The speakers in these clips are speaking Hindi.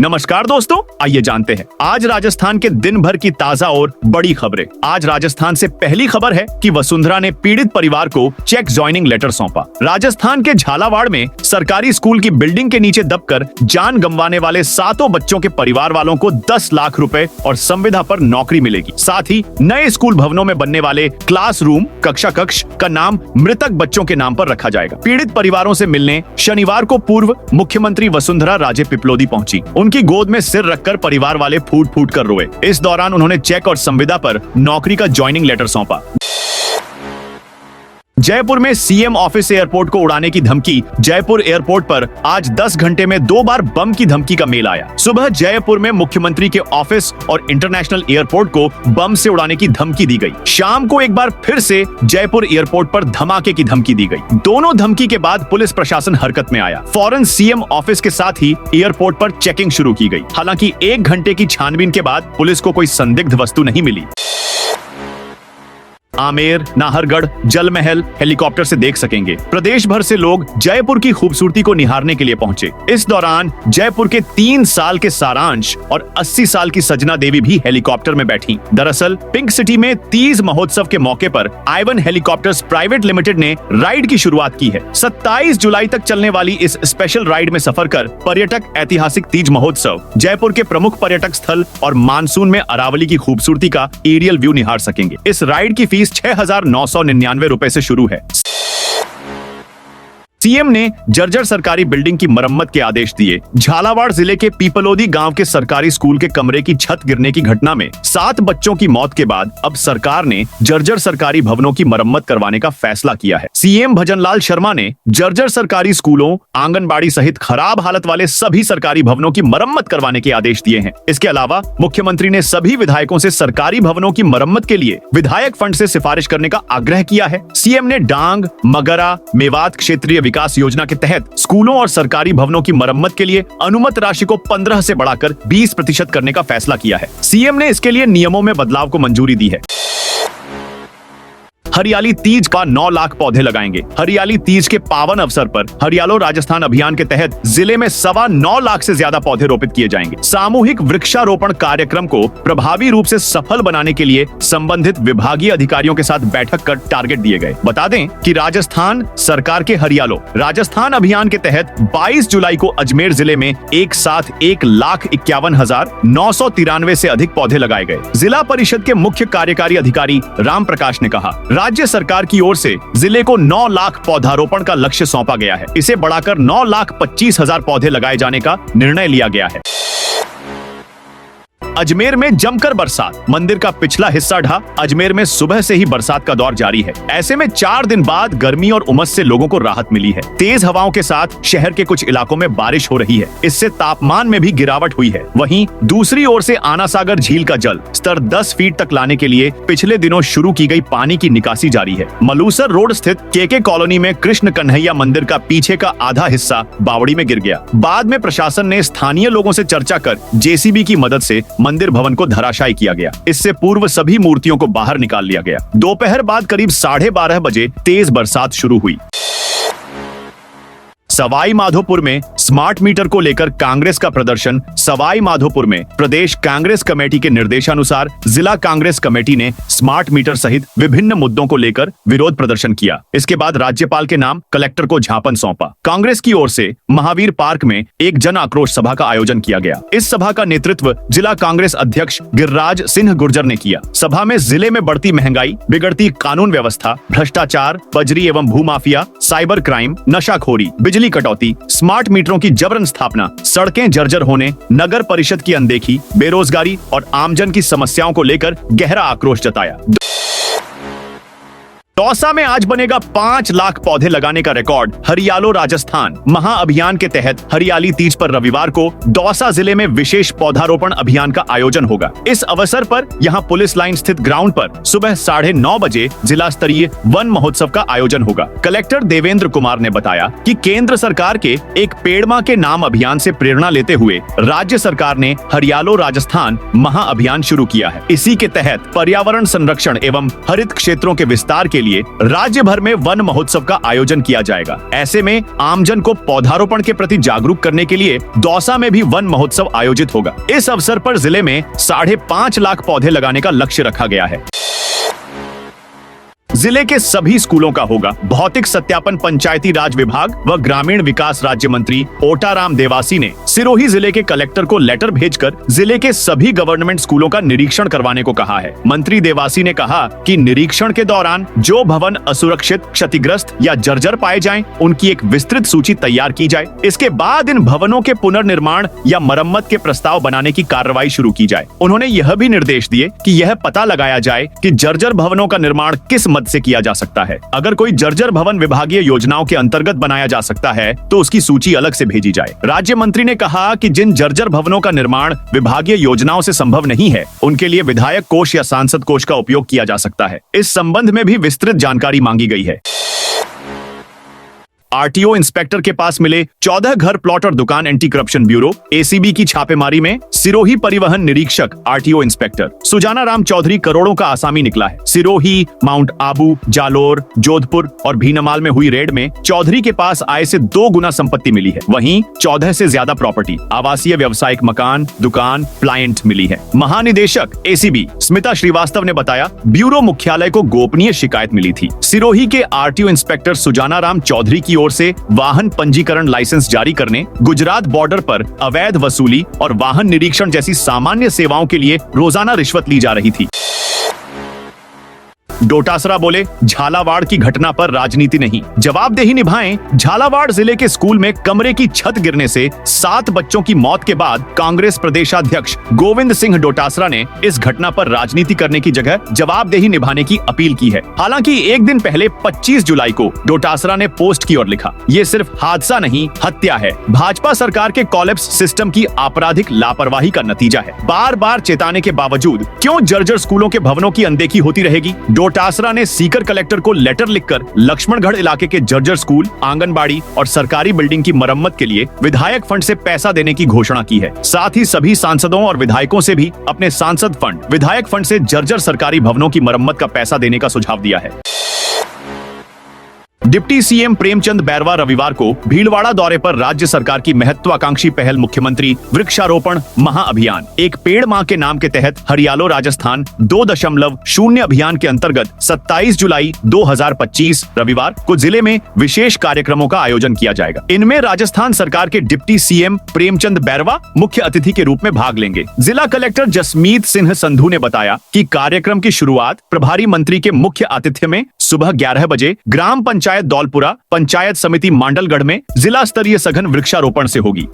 नमस्कार दोस्तों, आइए जानते हैं आज राजस्थान के दिन भर की ताजा और बड़ी खबरें। आज राजस्थान से पहली खबर है कि वसुंधरा ने पीड़ित परिवार को चेक ज्वाइनिंग लेटर सौंपा। राजस्थान के झालावाड़ में सरकारी स्कूल की बिल्डिंग के नीचे दबकर जान गंवाने वाले 7 बच्चों के परिवार वालों को 10 लाख रुपए और संविदा पर नौकरी मिलेगी। साथ ही नए स्कूल भवनों में बनने वाले क्लासरूम कक्षा कक्ष का नाम मृतक बच्चों के नाम पर रखा जाएगा। पीड़ित परिवारों से मिलने शनिवार को पूर्व मुख्यमंत्री वसुंधरा राजे पिपलोदी पहुंची। उनकी गोद में सिर रखकर परिवार वाले फूट फूट कर रोए। इस दौरान उन्होंने चेक और संविदा पर नौकरी का ज्वाइनिंग लेटर सौंपा। जयपुर में सीएम ऑफिस एयरपोर्ट को उड़ाने की धमकी। जयपुर एयरपोर्ट पर आज 10 घंटे में 2 बार बम की धमकी का मेल आया। सुबह जयपुर में मुख्यमंत्री के ऑफिस और इंटरनेशनल एयरपोर्ट को बम से उड़ाने की धमकी दी गई। शाम को एक बार फिर से जयपुर एयरपोर्ट पर धमाके की धमकी दी गई। दोनों धमकी के बाद पुलिस प्रशासन हरकत में आया। फौरन सीएम ऑफिस के साथ ही एयरपोर्ट पर चेकिंग शुरू की गई। हालांकि 1 घंटे की छानबीन के बाद पुलिस को कोई संदिग्ध वस्तु नहीं मिली। आमेर, नाहरगढ़, जल महल हेलीकॉप्टर से देख सकेंगे। प्रदेश भर से लोग जयपुर की खूबसूरती को निहारने के लिए पहुंचे। इस दौरान जयपुर के 3 साल के सारांश और 80 साल की सजना देवी भी हेलीकॉप्टर में बैठी। दरअसल पिंक सिटी में तीज महोत्सव के मौके पर I-1 हेलीकॉप्टर्स प्राइवेट लिमिटेड ने राइड की शुरुआत की है। 27 जुलाई तक चलने वाली इस स्पेशल राइड में सफर कर पर्यटक ऐतिहासिक तीज महोत्सव, जयपुर के प्रमुख पर्यटक स्थल और मानसून में अरावली की खूबसूरती का एरियल व्यू निहार सकेंगे। इस राइड की फीस 6,999 रुपए से शुरू है। सीएम ने जर्जर सरकारी बिल्डिंग की मरम्मत के आदेश दिए। झालावाड़ जिले के पीपलोदी गांव के सरकारी स्कूल के कमरे की छत गिरने की घटना में 7 बच्चों की मौत के बाद अब सरकार ने जर्जर सरकारी भवनों की मरम्मत करवाने का फैसला किया है। सीएम भजनलाल शर्मा ने जर्जर सरकारी स्कूलों, आंगनबाड़ी सहित खराब हालत वाले सभी सरकारी भवनों की मरम्मत करवाने के आदेश दिए हैं। इसके अलावा मुख्यमंत्री ने सभी विधायकों से सरकारी भवनों की मरम्मत के लिए विधायक फंड से सिफारिश करने का आग्रह किया है। सीएम ने डांग, मगरा, मेवात क्षेत्रीय विकास योजना के तहत स्कूलों और सरकारी भवनों की मरम्मत के लिए अनुमत राशि को 15 से बढ़ाकर 20% करने का फैसला किया है। सीएम ने इसके लिए नियमों में बदलाव को मंजूरी दी है। हरियाली तीज का 9 लाख पौधे लगाएंगे। हरियाली तीज के पावन अवसर पर हरियालो राजस्थान अभियान के तहत जिले में 9.25 लाख से ज्यादा पौधे रोपित किए जाएंगे। सामूहिक वृक्षारोपण कार्यक्रम को प्रभावी रूप से सफल बनाने के लिए संबंधित विभागीय अधिकारियों के साथ बैठक कर टारगेट दिए गए। बता दें कि राजस्थान सरकार के हरियालो राजस्थान अभियान के तहत 22 जुलाई को अजमेर जिले में एक साथ 1,51,993 से अधिक पौधे लगाए गए। जिला परिषद के मुख्य कार्यकारी अधिकारी राम प्रकाश ने कहा, राज्य सरकार की ओर से जिले को 9 लाख पौधारोपण का लक्ष्य सौंपा गया है। इसे बढ़ाकर 9,25,000 पौधे लगाए जाने का निर्णय लिया गया है। अजमेर में जमकर बरसात, मंदिर का पिछला हिस्सा ढहा। अजमेर में सुबह से ही बरसात का दौर जारी है। ऐसे में 4 दिन बाद गर्मी और उमस से लोगों को राहत मिली है। तेज हवाओं के साथ शहर के कुछ इलाकों में बारिश हो रही है। इससे तापमान में भी गिरावट हुई है। वहीं दूसरी ओर से आना सागर झील का जल स्तर 10 फीट तक लाने के लिए पिछले दिनों शुरू की गई पानी की निकासी जारी है। मलूसर रोड स्थित केके कॉलोनी में कृष्ण कन्हैया मंदिर का पीछे का आधा हिस्सा बावड़ी में गिर गया। बाद में प्रशासन ने स्थानीय लोगों से चर्चा कर जेसीबी की मदद से मंदिर भवन को धराशायी किया गया। इससे पूर्व सभी मूर्तियों को बाहर निकाल लिया गया। दोपहर बाद करीब 12:30 बजे तेज बरसात शुरू हुई। सवाई माधोपुर में स्मार्ट मीटर को लेकर कांग्रेस का प्रदर्शन। सवाई माधोपुर में प्रदेश कांग्रेस कमेटी के निर्देशानुसार जिला कांग्रेस कमेटी ने स्मार्ट मीटर सहित विभिन्न मुद्दों को लेकर विरोध प्रदर्शन किया। इसके बाद राज्यपाल के नाम कलेक्टर को ज्ञापन सौंपा। कांग्रेस की ओर से महावीर पार्क में एक जन आक्रोश सभा का आयोजन किया गया। इस सभा का नेतृत्व जिला कांग्रेस अध्यक्ष गिरिराज सिंह गुर्जर ने किया। सभा में जिले में बढ़ती महंगाई, बिगड़ती कानून व्यवस्था, भ्रष्टाचार, बजरी एवं भूमाफिया, साइबर क्राइम, नशाखोरी, बिजली कटौती, स्मार्ट मीटरों की जबरन स्थापना, सड़कें जर्जर होने, नगर परिषद की अनदेखी, बेरोजगारी और आमजन की समस्याओं को लेकर गहरा आक्रोश जताया। दौसा में आज बनेगा 5 लाख पौधे लगाने का रिकॉर्ड। हरियालो राजस्थान महाअभियान के तहत हरियाली तीज पर रविवार को दौसा जिले में विशेष पौधारोपण अभियान का आयोजन होगा। इस अवसर पर यहां पुलिस लाइन स्थित ग्राउंड पर सुबह 9:30 बजे जिला स्तरीय वन महोत्सव का आयोजन होगा। कलेक्टर देवेंद्र कुमार ने बताया कि केंद्र सरकार के एक पेड़ मां के नाम अभियान से प्रेरणा लेते हुए राज्य सरकार ने हरियालो राजस्थान महाअभियान शुरू किया है। इसी के तहत पर्यावरण संरक्षण एवं हरित क्षेत्रों के विस्तार के लिए राज्य भर में वन महोत्सव का आयोजन किया जाएगा। ऐसे में आमजन को पौधारोपण के प्रति जागरूक करने के लिए दौसा में भी वन महोत्सव आयोजित होगा। इस अवसर पर जिले में 5.5 लाख पौधे लगाने का लक्ष्य रखा गया है। जिले के सभी स्कूलों का होगा भौतिक सत्यापन। पंचायती राज विभाग व ग्रामीण विकास राज्य मंत्री ओटाराम देवासी ने सिरोही जिले के कलेक्टर को लेटर भेजकर जिले के सभी गवर्नमेंट स्कूलों का निरीक्षण करवाने को कहा है। मंत्री देवासी ने कहा कि निरीक्षण के दौरान जो भवन असुरक्षित, क्षतिग्रस्त या जर्जर पाए जाएं, उनकी एक विस्तृत सूची तैयार की जाए। इसके बाद इन भवनों के पुनर्निर्माण या मरम्मत के प्रस्ताव बनाने की कार्रवाई शुरू की जाए। उन्होंने यह भी निर्देश दिए कि यह पता लगाया जाए कि जर्जर भवनों का निर्माण किस मद से किया जा सकता है। अगर कोई जर्जर भवन विभागीय योजनाओं के अंतर्गत बनाया जा सकता है तो उसकी सूची अलग से भेजी जाए। राज्य मंत्री ने कहा कि जिन जर्जर भवनों का निर्माण विभागीय योजनाओं से संभव नहीं है, उनके लिए विधायक कोष या सांसद कोष का उपयोग किया जा सकता है। इस संबंध में भी विस्तृत जानकारी मांगी गई है। आरटीओ इंस्पेक्टर के पास मिले 14 घर, प्लॉट और दुकान। एंटी करप्शन ब्यूरो एसीबी की छापेमारी में सिरोही परिवहन निरीक्षक आरटीओ इंस्पेक्टर सुजाना राम चौधरी करोड़ों का आसामी निकला है। सिरोही, माउंट आबू, जालोर, जोधपुर और भीनमाल में हुई रेड में चौधरी के पास आय से 2 गुना संपत्ति मिली है। वहीं 14 से ज्यादा प्रॉपर्टी, आवासीय व्यावसायिक मकान, दुकान, प्लायंट मिली है। महानिदेशक एसीबी स्मिता श्रीवास्तव ने बताया, ब्यूरो मुख्यालय को गोपनीय शिकायत मिली थी। सिरोही के आरटीओ इंस्पेक्टर सुजाना राम चौधरी की ओर से वाहन पंजीकरण लाइसेंस जारी करने, गुजरात बॉर्डर पर अवैध वसूली और वाहन निरीक्षण जैसी सामान्य सेवाओं के लिए रोजाना रिश्वत ली जा रही थी। डोटासरा बोले, झालावाड़ की घटना पर राजनीति नहीं, जवाबदेही निभाएं। झालावाड़ जिले के स्कूल में कमरे की छत गिरने से 7 बच्चों की मौत के बाद कांग्रेस प्रदेशाध्यक्ष गोविंद सिंह डोटासरा ने इस घटना पर राजनीति करने की जगह जवाबदेही निभाने की अपील की है। हालांकि एक दिन पहले 25 जुलाई को डोटासरा ने पोस्ट की और लिखा, ये सिर्फ हादसा नहीं, हत्या है। भाजपा सरकार के कॉलेप्स सिस्टम की आपराधिक लापरवाही का नतीजा है। बार बार चेताने के बावजूद क्यों जर्जर स्कूलों के भवनों की अनदेखी होती रहेगी? डोटासरा ने सीकर कलेक्टर को लेटर लिखकर लक्ष्मणगढ़ इलाके के जर्जर स्कूल, आंगनबाड़ी और सरकारी बिल्डिंग की मरम्मत के लिए विधायक फंड से पैसा देने की घोषणा की है। साथ ही सभी सांसदों और विधायकों से भी अपने सांसद फंड, विधायक फंड से जर्जर सरकारी भवनों की मरम्मत का पैसा देने का सुझाव दिया है। डिप्टी सीएम प्रेमचंद बैरवा रविवार को भीलवाड़ा दौरे पर राज्य सरकार की महत्वाकांक्षी पहल मुख्यमंत्री वृक्षारोपण महाअभियान, एक पेड़ माह के नाम के तहत हरियालो राजस्थान 2.0 अभियान के अंतर्गत 27 जुलाई 2025 रविवार को जिले में विशेष कार्यक्रमों का आयोजन किया जाएगा। इनमें राजस्थान सरकार के डिप्टी सीएम प्रेमचंद बैरवा मुख्य अतिथि के रूप में भाग लेंगे। जिला कलेक्टर जसमीत सिंह संधू ने बताया कि कार्यक्रम की शुरुआत प्रभारी मंत्री के मुख्य आतिथ्य में सुबह 11 बजे ग्राम पंचायत दौलपुरा, पंचायत समिति मांडलगढ़ में जिला स्तरीय सघन वृक्षारोपण से होगी।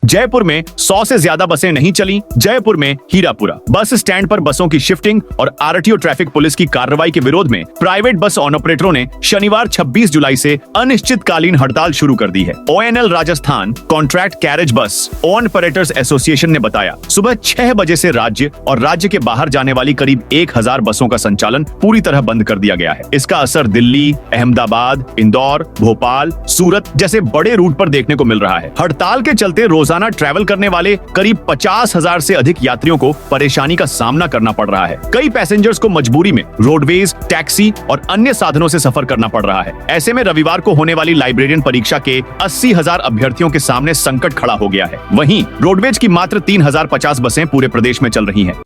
जयपुर में 100 से ज्यादा बसें नहीं चली। जयपुर में हीरापुरा बस स्टैंड पर बसों की शिफ्टिंग और आरटीओ ट्रैफिक पुलिस की कार्रवाई के विरोध में प्राइवेट बस ऑपरेटरों ने शनिवार 26 जुलाई से अनिश्चितकालीन हड़ताल शुरू कर दी है। ओएनएल राजस्थान कॉन्ट्रैक्ट कैरेज बस ऑन ऑपरेटर्स एसोसिएशन ने बताया, सुबह 6 बजे से राज्य और राज्य के बाहर जाने वाली करीब 1000 बसों का संचालन पूरी तरह बंद कर दिया गया है। इसका असर दिल्ली, अहमदाबाद, इंदौर, भोपाल, सूरत जैसे बड़े रूट पर देखने को मिल रहा है। हड़ताल के चलते रोजाना ट्रैवल करने वाले करीब 50,000 से अधिक यात्रियों को परेशानी का सामना करना पड़ रहा है। कई पैसेंजर्स को मजबूरी में रोडवेज, टैक्सी और अन्य साधनों से सफर करना पड़ रहा है। ऐसे में रविवार को होने वाली लाइब्रेरियन परीक्षा के 80,000 अभ्यर्थियों के सामने संकट खड़ा हो गया है। वहीं रोडवेज की मात्र 3050 बसें पूरे प्रदेश में चल रही हैं।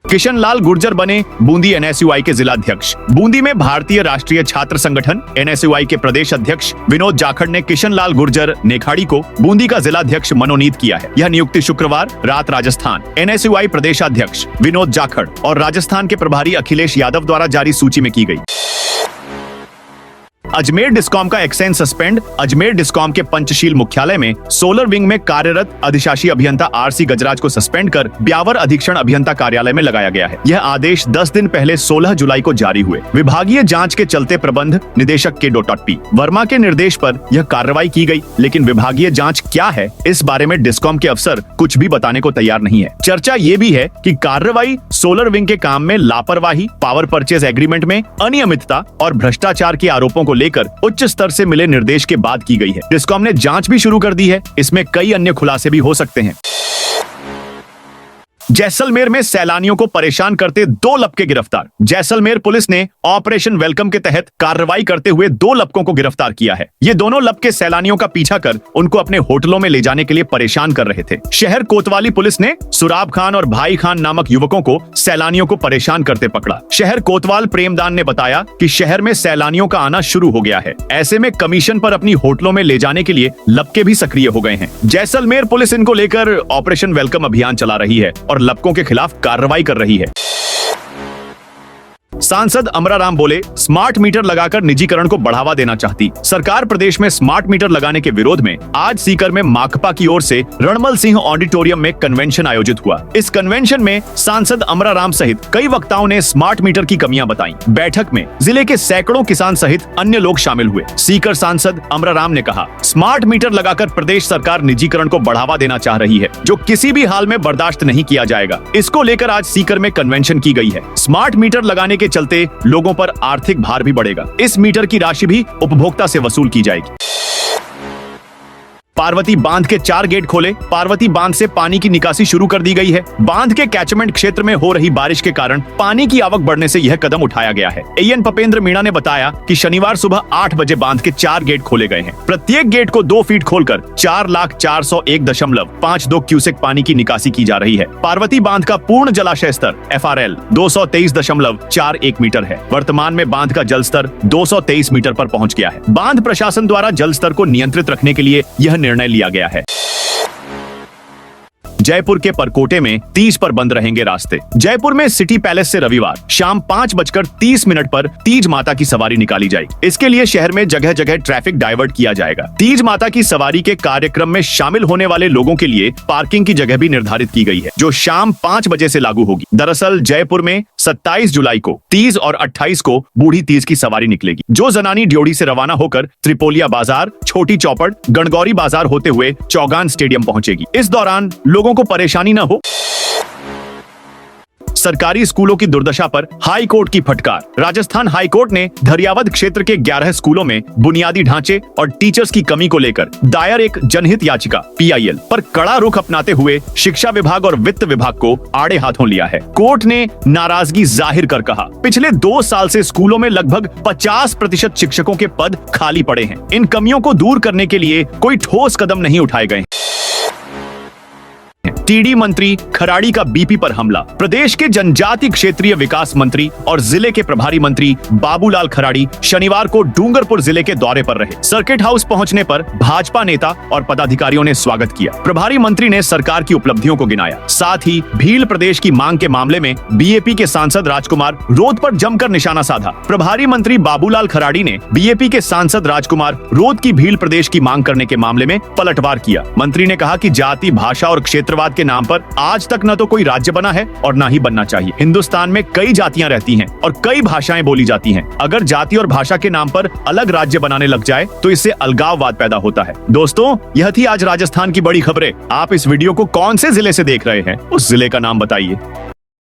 किशन लाल गुर्जर बने बूंदी एनएसयूआई के जिलाध्यक्ष। बूंदी में भारतीय राष्ट्रीय छात्र संगठन एनएसयूआई के प्रदेश अध्यक्ष विनोद जाखड़ ने किशन लाल गुर्जर नेखाड़ी को बूंदी का जिलाध्यक्ष मनोनीत किया है। यह नियुक्ति शुक्रवार रात राजस्थान एनएसयूआई प्रदेशाध्यक्ष विनोद जाखड़ और राजस्थान के प्रभारी अखिलेश यादव द्वारा जारी सूची में की गई। अजमेर डिस्कॉम का एक्साइज सस्पेंड। अजमेर डिस्कॉम के पंचशील मुख्यालय में सोलर विंग में कार्यरत अधिशासी अभियंता आरसी गजराज को सस्पेंड कर ब्यावर अधीक्षण अभियंता कार्यालय में लगाया गया है। यह आदेश 10 दिन पहले 16 जुलाई को जारी हुए। विभागीय जांच के चलते प्रबंध निदेशक के.पी. वर्मा के निर्देश पर यह कार्रवाई की गई, लेकिन विभागीय जांच क्या है इस बारे में डिस्कॉम के अफसर कुछ भी बताने को तैयार नहीं है। चर्चा ये भी है कि कार्रवाई सोलर विंग के काम में लापरवाही, पावर परचेज एग्रीमेंट में अनियमितता और भ्रष्टाचार के आरोपों को लेकर उच्च स्तर से मिले निर्देश के बाद की गई है। डिस्कॉम ने जांच भी शुरू कर दी है। इसमें कई अन्य खुलासे भी हो सकते हैं। जैसलमेर में सैलानियों को परेशान करते 2 लपके गिरफ्तार। जैसलमेर पुलिस ने ऑपरेशन वेलकम के तहत कार्रवाई करते हुए 2 लपकों को गिरफ्तार किया है। ये दोनों लपके सैलानियों का पीछा कर उनको अपने होटलों में ले जाने के लिए परेशान कर रहे थे। शहर कोतवाली पुलिस ने सुराब खान और भाई खान नामक युवकों को सैलानियों को परेशान करते पकड़ा। शहर कोतवाल प्रेमदान ने बताया कि शहर में सैलानियों का आना शुरू हो गया है। ऐसे में कमीशन पर अपनी होटलों में ले जाने के लिए लपके भी सक्रिय हो गए हैं। जैसलमेर पुलिस इनको लेकर ऑपरेशन वेलकम अभियान चला रही है और लपकों के खिलाफ कार्रवाई कर रही है। सांसद अमराराम बोले, स्मार्ट मीटर लगाकर निजीकरण को बढ़ावा देना चाहती सरकार। प्रदेश में स्मार्ट मीटर लगाने के विरोध में आज सीकर में माकपा की ओर से रणमल सिंह ऑडिटोरियम में कन्वेंशन आयोजित हुआ। इस कन्वेंशन में सांसद अमराराम सहित कई वक्ताओं ने स्मार्ट मीटर की कमियां बताई। बैठक में जिले के सैकड़ों किसान सहित अन्य लोग शामिल हुए। सीकर सांसद अमराराम ने कहा, स्मार्ट मीटर लगाकर प्रदेश सरकार निजीकरण को बढ़ावा देना चाह रही है, जो किसी भी हाल में बर्दाश्त नहीं किया जाएगा। इसको लेकर आज सीकर में कन्वेंशन की गई है। स्मार्ट मीटर लगाने के चलते लोगों पर आर्थिक भार भी बढ़ेगा। इस मीटर की राशि भी उपभोक्ता से वसूल की जाएगी। पार्वती बांध के 4 गेट खोले। पार्वती बांध से पानी की निकासी शुरू कर दी गई है। बांध के कैचमेंट क्षेत्र में हो रही बारिश के कारण पानी की आवक बढ़ने से यह कदम उठाया गया है। एएन भपेंद्र मीणा ने बताया कि शनिवार सुबह 8 बजे बांध के 4 गेट खोले गए हैं। प्रत्येक गेट को 2 फीट खोलकर 4,401.52 क्यूसेक पानी की निकासी की जा रही है। पार्वती बांध का पूर्ण जलाशय स्तर FRL 223.41 मीटर है। वर्तमान में बांध का जल स्तर 223 मीटर पर पहुंच गया है। बांध प्रशासन द्वारा जल स्तर को नियंत्रित रखने के लिए यह निर्णय लिया गया है। जयपुर के परकोटे में 30 पर बंद रहेंगे रास्ते। जयपुर में सिटी पैलेस से रविवार शाम 5:30 पर तीज माता की सवारी निकाली जाएगी। इसके लिए शहर में जगह जगह ट्रैफिक डाइवर्ट किया जाएगा। तीज माता की सवारी के कार्यक्रम में शामिल होने वाले लोगों के लिए पार्किंग की जगह भी निर्धारित की गई है, जो शाम 5 बजे से लागू होगी। दरअसल जयपुर में 27 जुलाई को तीज और 28 को बूढ़ी तीज की सवारी निकलेगी, जो जनानी ड्योढ़ी से रवाना होकर त्रिपोलिया बाजार, छोटी चौपड़, गणगौरी बाजार होते हुए चौगान स्टेडियम पहुंचेगी। इस दौरान लोगों को परेशानी न हो। सरकारी स्कूलों की दुर्दशा पर हाई कोर्ट की फटकार। राजस्थान हाई कोर्ट ने धरियावद क्षेत्र के 11 स्कूलों में बुनियादी ढांचे और टीचर्स की कमी को लेकर दायर एक जनहित याचिका PIL पर कड़ा रुख अपनाते हुए शिक्षा विभाग और वित्त विभाग को आड़े हाथों लिया है। कोर्ट ने नाराजगी जाहिर कर कहा, पिछले 2 साल से स्कूलों में लगभग 50% शिक्षकों के पद खाली पड़े हैं। इन कमियों को दूर करने के लिए कोई ठोस कदम नहीं उठाए गए। टीडी मंत्री खराड़ी का BP पर हमला। प्रदेश के जनजाति क्षेत्रीय विकास मंत्री और जिले के प्रभारी मंत्री बाबूलाल खराड़ी शनिवार को डूंगरपुर जिले के दौरे पर रहे। सर्किट हाउस पहुंचने पर भाजपा नेता और पदाधिकारियों ने स्वागत किया। प्रभारी मंत्री ने सरकार की उपलब्धियों को गिनाया। साथ ही भील प्रदेश की मांग के मामले में BAP के सांसद राजकुमार रोध पर जमकर निशाना साधा। प्रभारी मंत्री बाबूलाल खराड़ी ने BAP के सांसद राजकुमार रोध की भील प्रदेश की मांग करने के मामले में पलटवार किया। मंत्री ने कहा कि जाति, भाषा और क्षेत्रवाद के नाम पर आज तक न तो कोई राज्य बना है और न ही बनना चाहिए। हिंदुस्तान में कई जातियां रहती हैं और कई भाषाएं बोली जाती हैं। अगर जाति और भाषा के नाम पर अलग राज्य बनाने लग जाए तो इससे अलगाववाद पैदा होता है। दोस्तों, यह थी आज राजस्थान की बड़ी खबरें। आप इस वीडियो को कौन से जिले से देख रहे हैं, उस जिले का नाम बताइए।